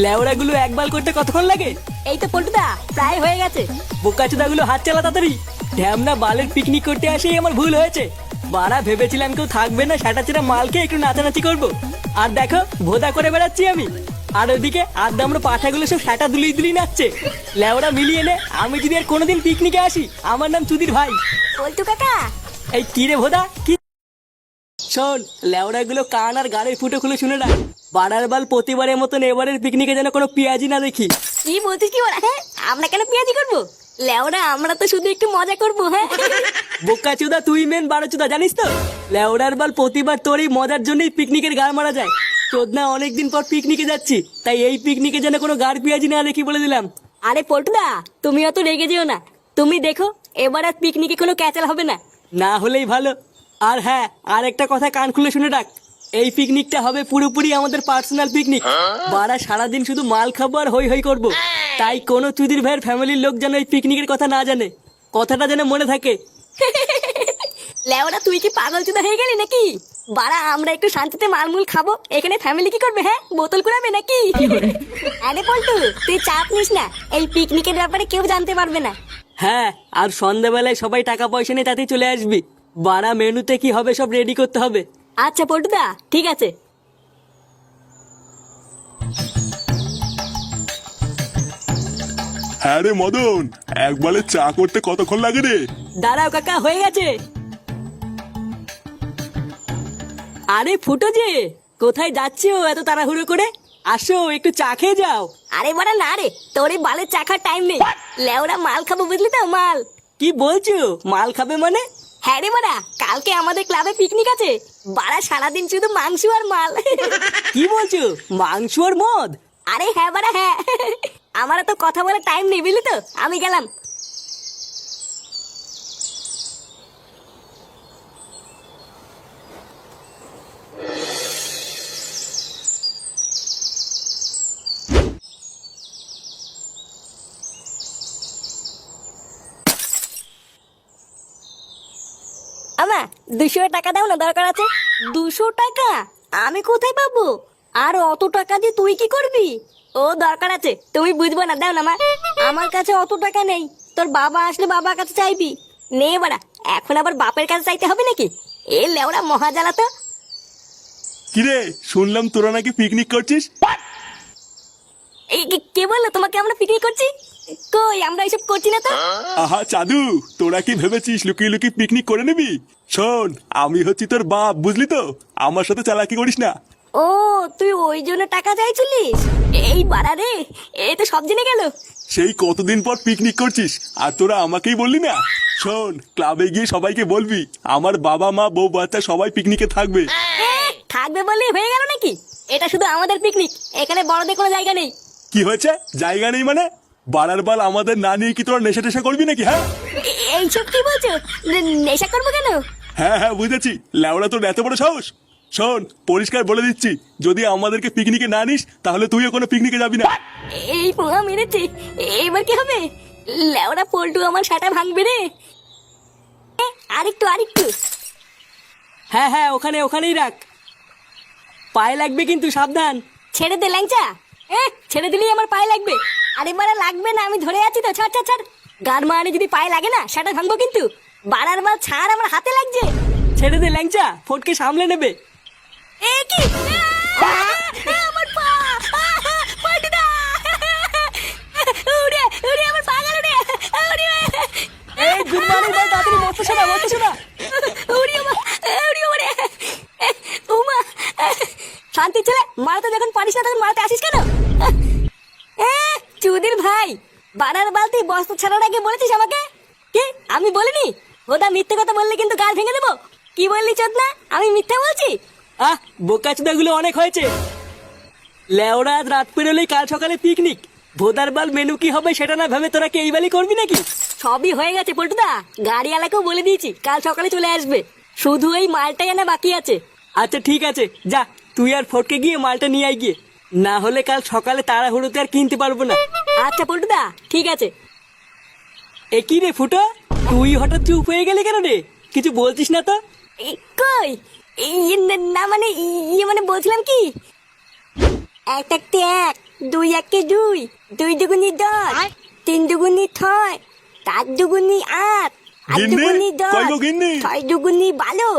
লেওড়াগুলো একবার করতে কতক্ষণ লাগে? এই তো পল্টুদা প্রায় হয়ে গেছে। বোকাচোদাগুলো হাত চালা তাড়াতাড়ি। ঢ্যামনা বালের পিকনিক করতে আসেই আমার ভুল হয়েছে। বাড়া ভেবেছিলাম কেউ থাকবে না, সেটা চেরা মালকে একটু নাচানাচি করবো, আর দেখো ভোদা করে বেড়াচ্ছি আমি। আর ওদিকে আড্ডামড়ো পাঠাগুলো সব সেটা দুলিয়ে দুলিয়ে নাচছে। লেওড়া মিলিয়ে নে, আমি যদি আর কোনোদিন পিকনিকে আসি, আমার নাম চুদির ভাই। পল্টু কাকা এই কি রে ভোদা কি? শোন, লেওড়াগুলো কান আর গাড়ির ফুটো খুলে শুনে রাখ। বাড়ার বাল প্রতিবারের মতন এবারের পিকনিকে যেন কোনো পেঁয়াজি না দেখি। কি বলছিস কি ওরা? হ্যাঁ আমরা কেন পেঁয়াজি করবো? লেওরা আমরা তো শুধু একটু মজা করবো। হ্যাঁ বোকাচোদা তুই মেন বারোচোদা, জানিস তো? লেওড়ার বাল প্রতিবার তোর এই মজার জন্যই পিকনিকের গাড় মারা যায়। চোদনা অনেকদিন পর পিকনিকে যাচ্ছি, তাই এই পিকনিকে যেন কোনো গাড় পেঁয়াজি না দেখি বলে দিলাম। আরে পল্টুদা তুমি অত রেগে যেও না। তুমি দেখো এবার আর পিকনিকে কোনো ক্যাচাল হবে না। না হলেই ভালো। আর হ্যাঁ, আর একটা কথা কান খুলে শুনে রাখ, এই পিকনিকটা হবে পুরোপুরি আমাদের পার্সোনাল পিকনিক। বারা সারাদিন শুধু মাল খাবো আর হই হই করবো। তাই কোনো চুদির ভাইয়ের ফ্যামিলির লোক যেন এই পিকনিকের কথা না জানে, কথাটা যেন মনে থাকে। লেওরা তুই কি পাগল চুদা হয়ে গেলি নাকি? বাড়া আমরা একটু শান্তিতে মালমুল খাবো, এখানে ফ্যামিলি কি করবে? হ্যাঁ বোতল কুড়াবে নাকি? আরে পল্টু তুই চাপ নিস না, এই পিকনিকের ব্যাপারে কেউ জানতে পারবে না। হ্যাঁ, আর সন্ধ্যাবেলায় সবাই টাকা পয়সা নিয়ে তাতেই চলে আসবি। বারা মেনুতে কি হবে সব রেডি করতে হবে। আচ্ছা পল্টুদা ঠিক আছে। হ্যাঁ রে মদন, একবারে চা করতে কতক্ষণ লাগে রে? দাঁড়াও কাকা, হয়ে গেছে। আরে ফুটো যে, কোথায় যাচ্ছো এত তাড়াহুড়ো করে? আসো একটু চা খেয়ে যাও। আরে বাড়া না রে, তোর এই বালের চাখার টাইম নেই। লেওরা মাল খাবো বুঝলি তো, মাল। কি বলছো? মাল খাবে মানে? হ্যাঁ রে বাড়া, কালকে আমাদের ক্লাবে পিকনিক আছে। বাড়া সারাদিন শুধু মাংস আর মাল। কি বলছো? মাংস আর মদ? আরে হ্যাঁ বাড়া হ্যাঁ। আমার তো কথা বলার টাইম নেই বুঝলি তো, আমি গেলাম। আমা 200 টাকা দাও না, দরকার আছে। 200 টাকা? আমি কোথায় পাবো? আর অত টাকা দিয়ে তুই কি করবি? ও দরকার আছে, তুমি বুঝবো না, দাও না মা। আমার কাছে অত টাকা নেই, তোর বাবা আসলে বাবার কাছে চাইবি। নে বাড়া, এখন আবার বাপের কাছে চাইতে হবে নাকি? এ লেওড়া মহাজালা তো। কিরে, শুনলাম তোরা নাকি পিকনিক করছিস? এই কে বললো তোমাকে আমরা পিকনিক করছি? কই আমরা এসব করছি না তো। আহা চাদু, তোরা কি ভেবেছিস লুকিয়ে লুকিয়ে পিকনিক করে নিবি? শোন, আমি হচ্ছি তোর বাপ, বুঝলি তো? আমার সাথে চালাকি করিস না। ও তুই ওই জন্য টাকা চাইছিলিস? এই বাড়া রে, এ তো সব জেনে গেল। সেই কতদিন পর পিকনিক করছিস, আর তোরা আমাকেই বললি না? শোন, ক্লাবে গিয়ে সবাইকে বলবি আমার বাবা মা বউ বাচ্চা সবাই পিকনিকে থাকবে। থাকবে বললেই হয়ে গেল নাকি? এটা শুধু আমাদের পিকনিক, এখানে বড়দের কোনো জায়গা নেই। কি হয়েছে? জায়গা নেই মানে? বাড়ার বাল আমাদের না নিয়ে কি তোরা নেশা টেশা করবি নাকি? হ্যাঁ এইসব কি বলছো? নেশা করবো কেন? হ্যাঁ হ্যাঁ বুঝেছি, লেওড়া তোর এত বড় সাহস। শোন, পরিষ্কার বলে দিচ্ছি, যদি আমাদেরকে পিকনিকে না নিস তাহলে তুইও কোনো পিকনিকে যাবি না। এই পোহা মেরেছে, এবার কি হবে? লেওরা পল্টু আমার সাটা ভাঙবে রে। আরেকটু আরেকটু। হ্যাঁ হ্যাঁ, ওখানে ওখানেই রাখ। পায়ে লাগবে কিন্তু, সাবধান। ছেড়ে দে ল্যাংচা। ছেড়ে দিলেই আমার পায়ে লাগবে। আরে বাড়া লাগবে না, আমি ধরে আছি তো। ছাড় ছাড় ছাড়। গান মারানি যদি পায়ে লাগে না, সেটা ভাঙবো কিন্তু। বাড়ার মাল ছাড়, আমার হাতে লাগছে। ছেড়ে দে ল্যাংচা, ফটকে সামলে নেবে। এ কি? আমার পা! পল্টুদা! উড়ে উড়ে আমার পা গেল রে। উড়ে এই গুনমানি ভাই, তাড়াতাড়ি মরতে শোনা, মরতে শোনা। উড়ে উড়ে উড়ে উমা! শান্তি ছেলে, মারাতে যখন পারিস না তখন মারাতে আসিস কেন? চুদির ভাই, বানার বালতি বস্তা ছাড়ার আগে বলেছিস আমাকে? কি আমি বলিনি? ওটা মিথ্যে কথা বললে কিন্তু গাল ভেঙে দেবো। কি বললি চোদনা? আমি মিথ্যে বলছি? আহ, বোকাচোদাগুলো অনেক হয়েছে। লেওড়া আজ রাত পেরোলেই কাল সকালে পিকনিক। ভোদার বাল মেনু কি হবে সেটা না ভেবে তোরা কি এই বালি করবি নাকি? সবই হয়ে গেছে পল্টুদা, গাড়িওয়ালাকেও বলে দিয়েছি কাল সকালে চলে আসবে। শুধু এই মালটাই আনা বাকি আছে। আচ্ছা ঠিক আছে, যা তুই আর ফটকে গিয়ে মালটা নিয়ে আয় গিয়ে। না হলে কাল সকালে তাড়াহুড়োতে আর কিনতে পারবো না। আচ্ছা পল্টুদা ঠিক আছে। এ কি রে ফুটো, তুই হঠাৎ চুপ হয়ে গেলি কেন রে? কিছু বলছিস না তো? কই? না মানে ইয়ে মানে বলছিলাম কি, এক একটি এক, দুই একে দুই, দুই দুগুনি দশ, তিন দুগুনি ছয়, চার দুগুনি আট, আট গিন্নি? দুগুনি দশ, কই গো গিন্নি? ছয় দুগুনি 12,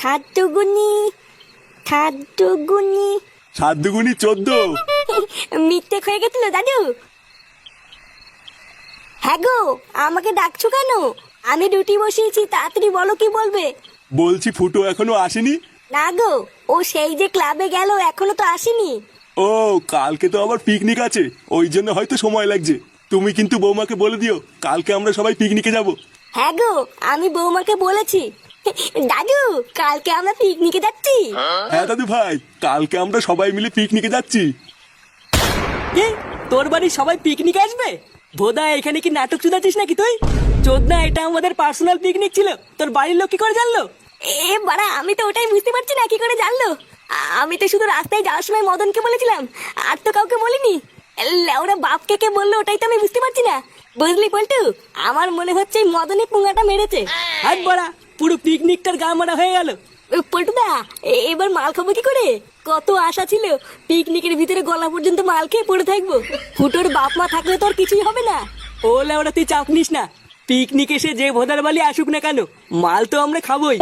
সাত দুগুনি 7 দুগুনি 14। মিথ্যে হয়ে গেছিল দাদু। হ্যাঁ গো, আমাকে ডাকছো কেন? আমি ডিউটি বসিয়েছি, তাড়াতাড়ি বলো কি বলবে। বলছি ফুটো এখনো আসেনি? না গো, ও সেই যে ক্লাবে গেল, এখনো তো আসেনি। ও, কালকে তো আবার পিকনিক আছে, ওই জন্য হয়তো সময় লাগছে। তুমি কিন্তু বৌমাকে বলে দিও কালকে আমরা সবাই পিকনিকে যাব। হ্যাঁ গো, আমি বৌমাকে বলেছি। দাদু, কালকে আমরা পিকনিকে যাচ্ছি। হ্যাঁ দাদু ভাই, কালকে আমরা সবাই মিলে পিকনিকে যাচ্ছি। কি, তোর বাড়ির সবাই পিকনিক আসবে? ভোদা, এখানে কি নাটক চুদাচ্ছিস নাকি তুই? চোদনা, এটা আমাদের পার্সোনাল পিকনিক ছিল, তোর বাড়ির লোক কি করে জানলো? এ বাড়া, আমি তো ওটাই বুঝতে পারছি না কি করে জানলো। আমি তো শুধু রাস্তায় যাওয়ার সময় মদনকে বলেছিলাম, আর তো কাউকে বলিনি। ওরা বাপকে কে বললো ওটাই তো আমি বুঝতে পারছি না। বুঝলি পল্টু, আমার মনে হচ্ছে এই মদনই পুঙ্গাটা মেরেছে। হাত বড়া, পুরো পিকনিকটার গা মারা হয়ে গেল। পল্টুদা, এবার মাল খাবো কি করে? কত আশা ছিল পিকনিকের ভিতরে গলা পর্যন্ত মাল খেয়ে পড়ে থাকবো। ফুটোর বাপ মা থাকলে তো আর কিছুই হবে না। ও লেওড়া, তুই চাপ নিস না। পিকনিক এসে যে ভোদার বালি আসুক না কেন, মাল তো আমরা খাবোই।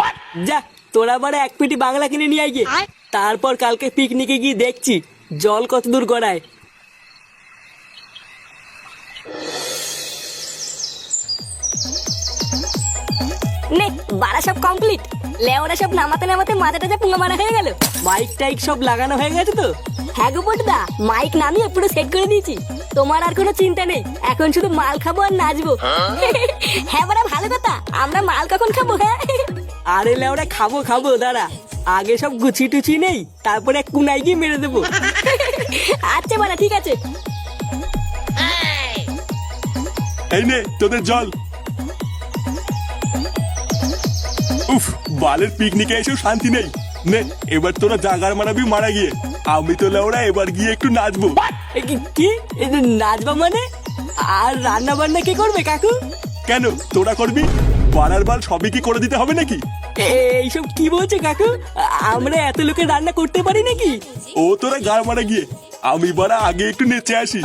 যা, তোরা বারে এক পেটি বাংলা কিনে নিয়ে আয় গিয়ে। তারপর কালকে পিকনিকে গিয়ে দেখছি জল কত দূর গড়ায়। নে, বাড়া সব কমপ্লিট। লেওরা সব নামাতে নামাতে মাথাটা যা পুঙ্গা মারা হয়ে গেল। মাইক টাইক সব লাগানো হয়ে গেছে তো? হ্যাঁ গো পল্টুদা, মাইক নামিয়ে পুরো সেট করে দিয়েছি। তোমার আর কোনো চিন্তা নেই, এখন শুধু মাল খাবো আর নাচবো। হ্যাঁ বাড়া, ভালো কথা। আমরা মাল কখন খাবো? হ্যাঁ, আরে লেওড়া, খাবো খাবো, দাঁড়া। আগে সব গুছি টুচি নেই, তারপরে কুনাই গিয়ে মেরে দেবো। আচ্ছা বাড়া, ঠিক আছে। এই নে তোদের জল। উফ, বালের পিকনিকে এসেও শান্তি নেই। নে, এবার তোরা জাগার মারাবি মারা গিয়ে। আমি তো লেওড়া এবার গিয়ে একটু নাচবো। কি এই যে নাচবা মানে? আর রান্না বান্না কে করবে কাকু? কেন, তোরা করবি? বাড়ার বাল সবই কি করে দিতে হবে নাকি? এইসব কি বলছে কাকু? আমরা এত লোকের রান্না করতে পারি নাকি? ও তোরা গাড় মারা গিয়ে, আমি বাড়া আগে একটু নেচে আসি।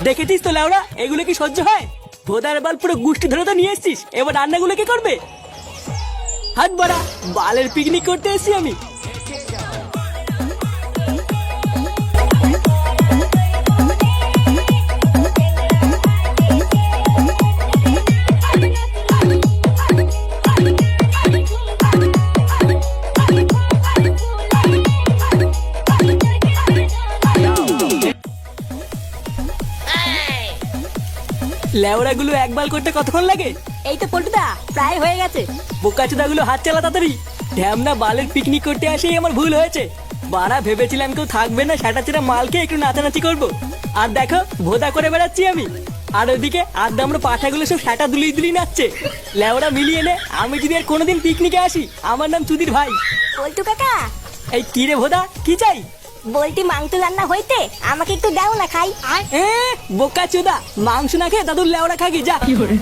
দেখেছিস তো লেওড়া, এগুলো কি সহ্য হয়? ভোদার বাল পুরো গুষ্টি ধরে তো নিয়ে এসছিস, এবার রান্নাগুলো কে করবে? হাত বাড়া, বালের পিকনিক করতে এসছি আমি। লেওড়াগুলো একবার করতে কতক্ষণ লাগে? এই তো পল্টুদা, প্রায় হয়ে গেছে। বোকাচোদাগুলো হাত চালা তাড়াতাড়ি। ঢ্যামনা বালের পিকনিক করতে আসেই আমার ভুল হয়েছে। বাড়া, ভেবেছিলাম কেউ থাকবে না, সেটা চেরা মালকে একটু নাচানাচি করবো। আর দেখো, ভোদা করে বেড়াচ্ছি আমি। আর ওইদিকে আড্ডা আমরা পাঠাগুলো সব সেটা দুলিয়ে দুলিয়ে নাচছে। লেওড়া মিলিয়ে নে, আমি যদি আর কোনোদিন পিকনিকে আসি, আমার নাম চুদির ভাই। পল্টু কাকা, এই কি রে ভোদা, কি চাই? বলটি মাংস রান্না হইতে আমাকে একটু দাও না খাই। বোকা চোদা, মাংস না খেয়ে দাদুর লেওড়া খাগি যা।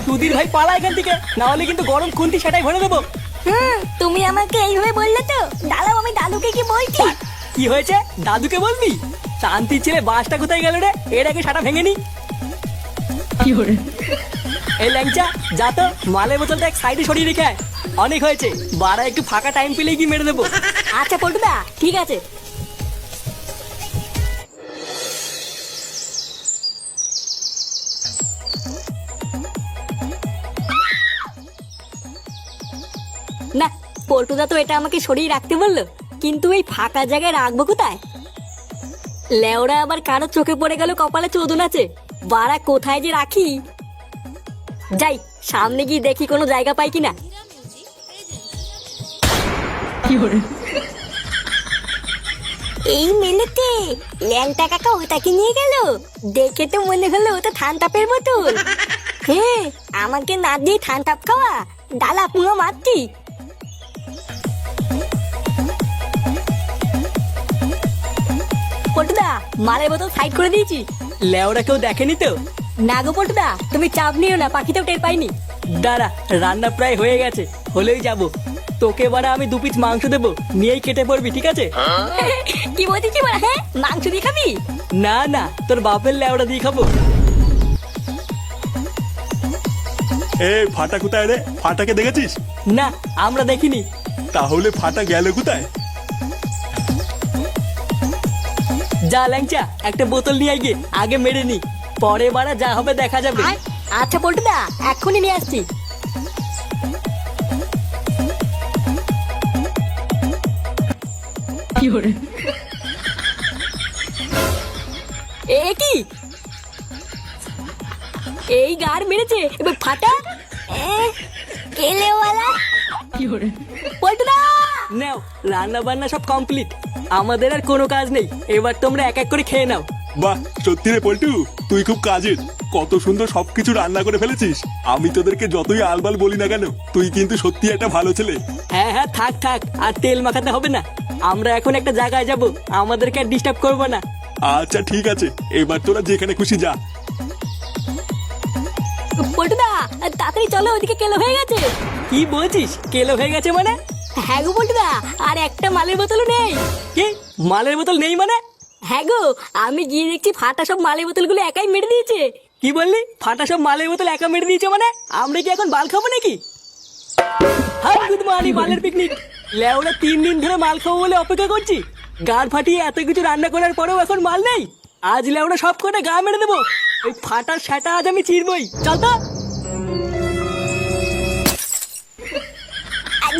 চুদির ভাই, পালা এখান থেকে, না হলে কিন্তু গরম খুন্তি সেটাই ভরে দেবো। তুমি আমাকে এইভাবে বললে তো, দাঁড়াও আমি দাদুকে কি বলছি। কি হয়েছে, দাদুকে বলবি? শান্তির ছেলে, বাসটা কোথায় গেল রে? এর আগে সাটা ভেঙে নি। এই ল্যাংচা, যা তো মালের বোতলটা এক সাইডে সরিয়ে রেখে আয়। অনেক হয়েছে, বাড়া একটু ফাঁকা টাইম পেলেই কি মেরে দেবো। আচ্ছা পল্টুদা, ঠিক আছে। না, পল্টুদা তো এটা আমাকে সরিয়ে রাখতে বললো, কিন্তু এই ফাঁকা জায়গায় রাখবো কোথায়? লেওরা আবার কারো চোখে পড়ে গেল কপালে চোদন আছে। বাড়া, কোথায় যে রাখি? যাই, সামনে গিয়ে দেখি কোনো জায়গা পাই কিনা। এই মেলেতে ল্যাংটা কাকা ওটাকে নিয়ে গেল। দেখে তো মনে হলো ওটা ঠান্ডাপের বোতল। হ্যাঁ, আমাকে না দিয়ে ঠান্ডাপ খাওয়া, ডালা পুরো মারতি। পল্টুদা, মালের বোতল সাইড করে দিয়েছি। লেওড়া কেউ দেখেনি তো? না গো পল্টুদা, তুমি চাপ নিও না, পাখিতেও টের পাইনি। দাঁড়া, রান্না প্রায় হয়ে গেছে, হলেই যাবো। তোকে বাড়া আমি 2 পিস মাংস দেবো, নিয়েই কেটে পড়বি, ঠিক আছে? কি বলছিস কি বলা? হ্যাঁ, মাংস দিয়ে খাবি? না না, তোর বাপের লেওড়া দিয়ে খাবো। এ ফাটা কোথায় রে? ফাটাকে দেখেছিস? না, আমরা দেখিনি। তাহলে ফাটা গেল কোথায়? যা ল্যাংচা, একটা বোতল নিয়ে আয় গিয়ে, আগে মেরে নি, পরে বাড়া যা হবে দেখা যাবে। আচ্ছা পল্টুদা, এক্ষুনি নিয়ে আসছি। এ কি এই গার মেরেছে এবার ফাটা? কেলেওয়ালা পল্টুদা! নাও, রান্না বান্না সব কমপ্লিট, আমাদের আর কোনো কাজ নেই, এবার তোমরা এক এক করে খেয়ে নাও। বাহ, সত্যি রে পল্টু, তুই খুব কাজের। কত সুন্দর সবকিছু রান্না করে ফেলেছিস। আমি তোদেরকে যতই আলবাল বলি না কেন, তুই কিন্তু সত্যি একটা ভালো ছেলে। হ্যাঁ হ্যাঁ, থাক থাক, আর তেল মাখাতে হবে না, আমরা এখন একটা জায়গায় যাব, আমাদেরকে আর ডিস্টার্ব করবো না। আচ্ছা ঠিক আছে, এবার তোরা যেখানে খুশি যা। পল্টুদা, তাড়াতাড়ি চলো, ওদিকে কেলো হয়ে গেছে। কি বলছিস? কেলো হয়ে গেছে মানে? হ্যাঁ গো পল্টুদা, আর একটা মালের বোতলও নেই। কি মালের বোতল নেই মানে? হ্যাঁ গো, আমি গিয়ে দেখছি ফাটা সব মালের বোতলগুলো একাই মেরে দিয়েছে। কি বললি? ফাটা সব মালের বোতল একা মেরে দিয়েছে মানে? আমরা কি এখন বাল খাবো নাকি? হাই গুড মর্নিং, মালের পিকনিক। লেওরা 3 দিন ধরে মাল খাবো বলে অপেক্ষা করছি, গাড় ফাটিয়ে এত কিছু রান্না করার পরেও এখন মাল নেই। আজ লেওরা সব কটা গা মেরে দেবো, ওই ফাটার সেটা আজ আমি চিরবই। চল তো।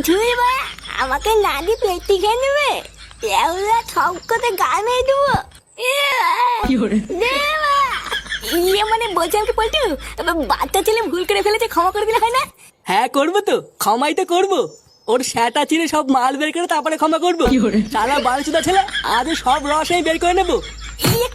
ঝুড়ি বা আমাকে না দিয়ে পেটি খেয়ে নেবে, এওলা সব কথা গা মেরে দেবো। ইয়ে মানে বলছিলাম কি পল্টু, বাচ্চা ছেলে ভুল করে ফেলেছে, ক্ষমা করে দিলে হয় না? হ্যাঁ করবো তো, ক্ষমাই তো করবো। ওর সেটা চিরে সব মাল বের করে তারপরে ক্ষমা করবো। সারা বালচুদা ছেলে, আজ সব রস আমি বের করে নেবো। ইয়ে